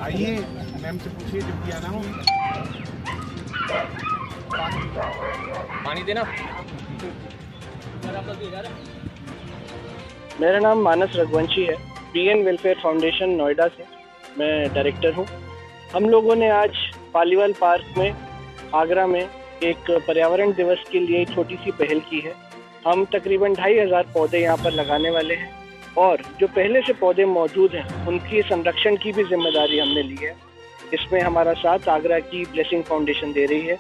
आइए मैम से पूछिए जब भी आना हो। पानी देना। मेरा नाम मानस रघुवंशी है, पीएन वेलफेयर फाउंडेशन नोएडा से मैं डायरेक्टर हूँ। हम लोगों ने आज पालीवाल पार्क में आगरा में एक पर्यावरण दिवस के लिए छोटी सी पहल की है। हम तकरीबन 2500 पौधे यहाँ पर लगाने वाले हैं और जो पहले से पौधे मौजूद हैं उनकी संरक्षण की भी जिम्मेदारी हमने ली है। इसमें हमारा साथ आगरा की ब्लेसिंग फाउंडेशन दे रही है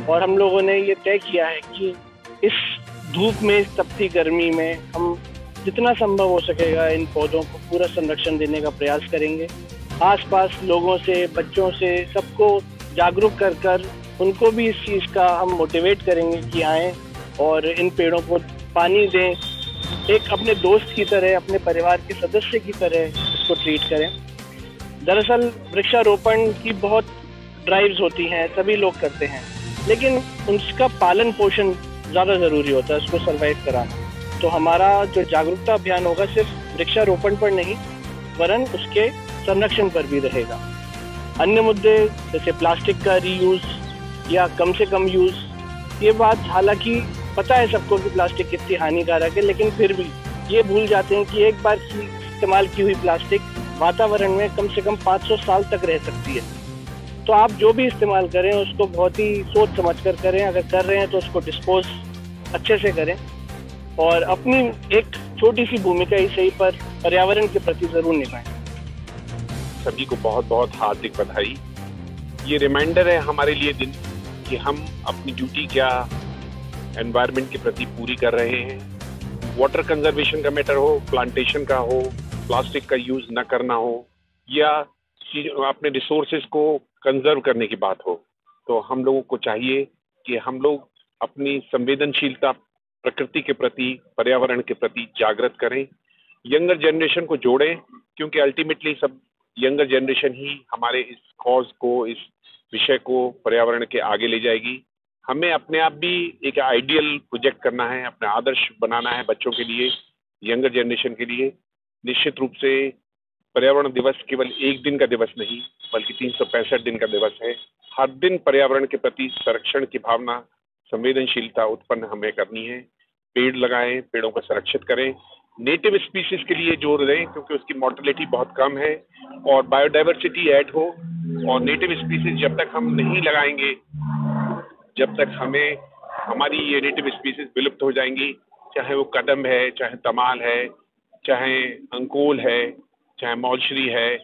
और हम लोगों ने ये तय किया है कि इस धूप में, इस तपती गर्मी में हम जितना संभव हो सकेगा इन पौधों को पूरा संरक्षण देने का प्रयास करेंगे। आसपास लोगों से, बच्चों से, सबको जागरूक कर कर उनको भी इस चीज़ का हम मोटिवेट करेंगे कि आएँ और इन पेड़ों को पानी दें, एक अपने दोस्त की तरह, अपने परिवार के सदस्य की तरह इसको ट्रीट करें। दरअसल वृक्षारोपण की बहुत ड्राइव्स होती हैं, सभी लोग करते हैं, लेकिन उसका पालन पोषण ज़्यादा ज़रूरी होता है, उसको सर्वाइव कराना। तो हमारा जो जागरूकता अभियान होगा सिर्फ वृक्षारोपण पर नहीं वरन उसके संरक्षण पर भी रहेगा। अन्य मुद्दे जैसे प्लास्टिक का रीयूज़ या कम से कम यूज़, ये बात हालांकि पता है सबको कि प्लास्टिक कितनी हानिकारक है, लेकिन फिर भी ये भूल जाते हैं कि एक बार की इस्तेमाल की हुई प्लास्टिक वातावरण में कम से कम 500 साल तक रह सकती है। तो आप जो भी इस्तेमाल करें उसको बहुत ही सोच समझ कर करें, अगर कर रहे हैं तो उसको डिस्पोज अच्छे से करें और अपनी एक छोटी सी भूमिका ही सही पर पर्यावरण के प्रति जरूर निभाएं। सभी को बहुत बहुत हार्दिक बधाई। ये रिमाइंडर है हमारे लिए दिन कि हम अपनी ड्यूटी क्या एनवायरनमेंट के प्रति पूरी कर रहे हैं। वाटर कंजर्वेशन का मैटर हो, प्लांटेशन का हो, प्लास्टिक का यूज न करना हो या अपने रिसोर्सेज को कंजर्व करने की बात हो, तो हम लोगों को चाहिए कि हम लोग अपनी संवेदनशीलता प्रकृति के प्रति, पर्यावरण के प्रति जागृत करें, यंगर जनरेशन को जोड़ें, क्योंकि अल्टीमेटली सब यंगर जनरेशन ही हमारे इस कॉज को, इस विषय को पर्यावरण के आगे ले जाएगी। हमें अपने आप भी एक आइडियल प्रोजेक्ट करना है, अपना आदर्श बनाना है बच्चों के लिए, यंगर जनरेशन के लिए। निश्चित रूप से पर्यावरण दिवस केवल एक दिन का दिवस नहीं बल्कि 365 दिन का दिवस है। हर दिन पर्यावरण के प्रति संरक्षण की भावना, संवेदनशीलता उत्पन्न हमें करनी है। पेड़ लगाएं, पेड़ों को संरक्षित करें, नेटिव स्पीसीज के लिए जोर दें क्योंकि उसकी मोर्टेलिटी बहुत कम है और बायोडाइवर्सिटी ऐड हो। और नेटिव स्पीसीज जब तक हम नहीं लगाएंगे, जब तक हमें हमारी ये नेटिव स्पीसीज विलुप्त हो जाएंगी, चाहे वो कदम है, चाहे तमाल है, चाहे अंकोल है, चाहे मौलश्री है,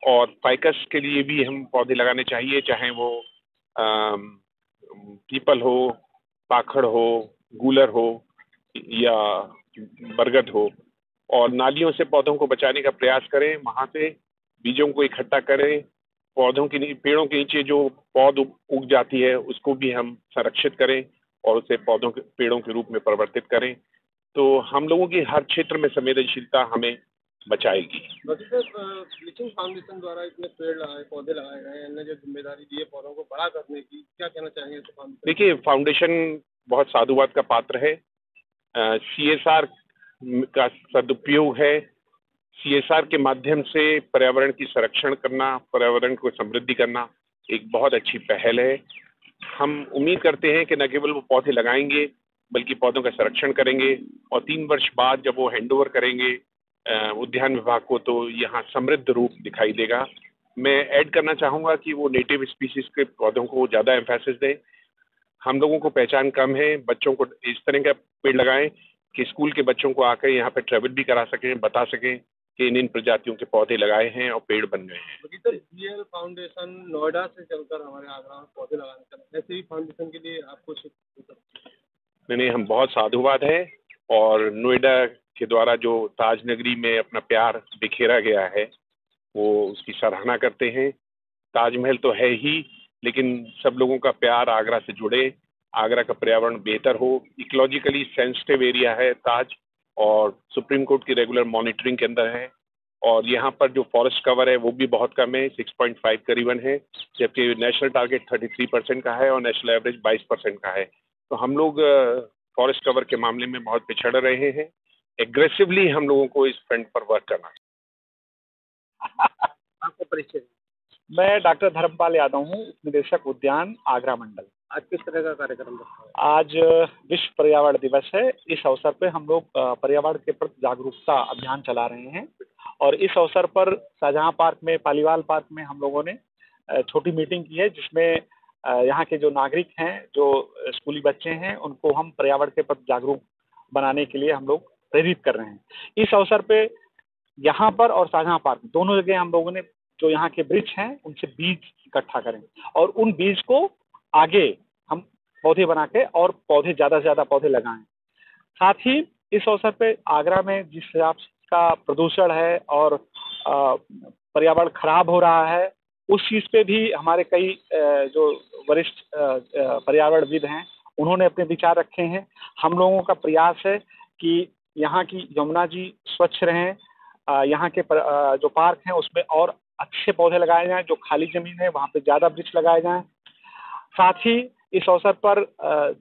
और फाइकस के लिए भी हम पौधे लगाने चाहिए, चाहे वो पीपल हो, पाखड़ हो, गूलर हो या बरगद हो। और नालियों से पौधों को बचाने का प्रयास करें, वहां से बीजों को इकट्ठा करें, पौधों के पेड़ों के नीचे जो पौध उग जाती है उसको भी हम संरक्षित करें और उसे पौधों के पेड़ों के रूप में परिवर्तित करें। तो हम लोगों की हर क्षेत्र में संवेदनशीलता हमें बचाएगी। ब्लीचिंग फाउंडेशन द्वारा इतने पेड़ लगाए, पौधे लगाए गए हैं, जो जिम्मेदारी दी है पौधों को बड़ा करने की, क्या कहना चाहेंगे? देखिए, फाउंडेशन बहुत साधुवाद का पात्र है। CSR का सदुपयोग है। CSR के माध्यम से पर्यावरण की संरक्षण करना, पर्यावरण को समृद्धि करना एक बहुत अच्छी पहल है। हम उम्मीद करते हैं कि न केवल वो पौधे लगाएंगे बल्कि पौधों का संरक्षण करेंगे और 3 वर्ष बाद जब वो हैंडओवर करेंगे उद्यान विभाग को, तो यहाँ समृद्ध रूप दिखाई देगा। मैं ऐड करना चाहूँगा कि वो नेटिव स्पीसीज के पौधों को ज़्यादा एम्फेसिस दें। हम लोगों को पहचान कम है, बच्चों को इस तरह का पेड़ लगाएं कि स्कूल के बच्चों को आकर यहाँ पे ट्रैवल भी करा सकें, बता सकें कि इन प्रजातियों के पौधे लगाए हैं और पेड़ बन गए हैं। सर, BL फाउंडेशन नोएडा से चलकर हमारे आगरा में पौधे लगाने चलते, ऐसे ही फाउंडेशन के लिए आप कुछ? नहीं, हम बहुत साधुवाद है और नोएडा के द्वारा जो ताज नगरी में अपना प्यार बिखेरा गया है वो उसकी सराहना करते हैं। ताजमहल तो है ही, लेकिन सब लोगों का प्यार आगरा से जुड़े, आगरा का पर्यावरण बेहतर हो। इकोलॉजिकली सेंसिटिव एरिया है ताज और सुप्रीम कोर्ट की रेगुलर मॉनिटरिंग के अंदर है और यहाँ पर जो फॉरेस्ट कवर है वो भी बहुत कम है, 6.5 करीबन है, जबकि नेशनल टारगेट 33% का है और नेशनल एवरेज 22% का है। तो हम लोग फॉरेस्ट कवर के मामले में बहुत पिछड़ रहे हैं। एग्रेसिवली हम लोगों को इस फ्रंट पर वर्क करना है। आपका परिचय? मैं डॉक्टर धर्मपाल यादव हूँ, निदेशक उद्यान आगरा मंडल। आज किस तरह का कार्यक्रम रखा है? आज विश्व पर्यावरण दिवस है। इस अवसर पे हम लोग पर्यावरण के प्रति जागरूकता अभियान चला रहे हैं और इस अवसर पर शाहजहां पार्क में, पालीवाल पार्क में हम लोगों ने छोटी मीटिंग की है, जिसमें यहाँ के जो नागरिक हैं, जो स्कूली बच्चे हैं, उनको हम पर्यावरण के प्रति जागरूक बनाने के लिए हम लोग प्रेरित कर रहे हैं। इस अवसर पे यहाँ पर और शाहजहां पार्क दोनों जगह हम लोगों ने जो यहाँ के वृक्ष हैं उनसे बीज इकट्ठा करें और उन बीज को आगे हम पौधे बना के और पौधे ज़्यादा से ज़्यादा पौधे लगाएं। साथ ही इस अवसर पे आगरा में जिस हिसाब का प्रदूषण है और पर्यावरण खराब हो रहा है, उस चीज़ पे भी हमारे कई जो वरिष्ठ पर्यावरणविद हैं उन्होंने अपने विचार रखे हैं। हम लोगों का प्रयास है कि यहाँ की यमुना जी स्वच्छ रहें, यहाँ के जो पार्क हैं उसमें और अच्छे पौधे लगाए जाएं, जो खाली ज़मीन है वहाँ पे ज़्यादा वृक्ष लगाए जाएं। साथ ही इस अवसर पर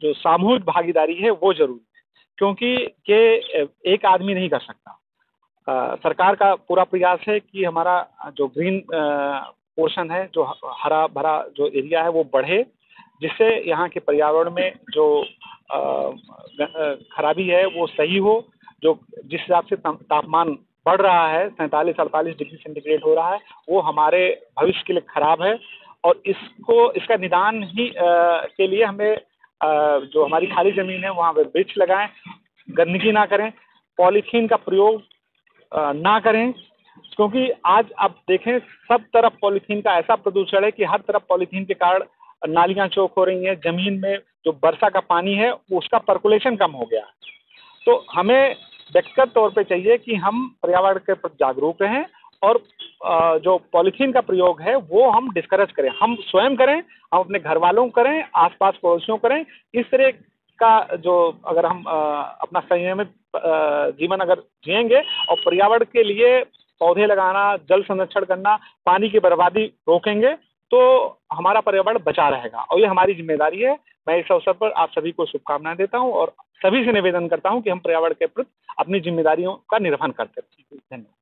जो सामूहिक भागीदारी है वो जरूरी है, क्योंकि ये एक आदमी नहीं कर सकता। सरकार का पूरा प्रयास है कि हमारा जो ग्रीन पोर्शन है, जो हरा भरा जो एरिया है वो बढ़े, जिससे यहाँ के पर्यावरण में जो खराबी है वो सही हो। जो जिस हिसाब से तापमान बढ़ रहा है, 47-48 डिग्री सेंटीग्रेड हो रहा है, वो हमारे भविष्य के लिए खराब है और इसका निदान ही के लिए हमें जो हमारी खाली ज़मीन है वहाँ पे वृक्ष लगाएं, गंदगी ना करें, पॉलीथीन का प्रयोग ना करें, क्योंकि आज आप देखें सब तरफ पॉलीथीन का ऐसा प्रदूषण है कि हर तरफ पॉलीथीन के कारण नालियाँ चौक हो रही हैं, ज़मीन में जो वर्षा का पानी है उसका पर्कुलेशन कम हो गया। तो हमें व्यक्तिगत तौर पे चाहिए कि हम पर्यावरण के प्रति जागरूक रहें और जो पॉलीथीन का प्रयोग है वो हम डिस्करेज करें, हम स्वयं करें, हम अपने घर वालों को करें, आसपास पड़ोसियों करें। इस तरह का जो अगर हम अपना संयमित जीवन अगर जिएंगे और पर्यावरण के लिए पौधे लगाना, जल संरक्षण करना, पानी की बर्बादी रोकेंगे तो हमारा पर्यावरण बचा रहेगा और ये हमारी जिम्मेदारी है। मैं इस अवसर पर आप सभी को शुभकामनाएं देता हूं और सभी से निवेदन करता हूं कि हम पर्यावरण के प्रति अपनी जिम्मेदारियों का निर्वहन करते रहें। धन्यवाद।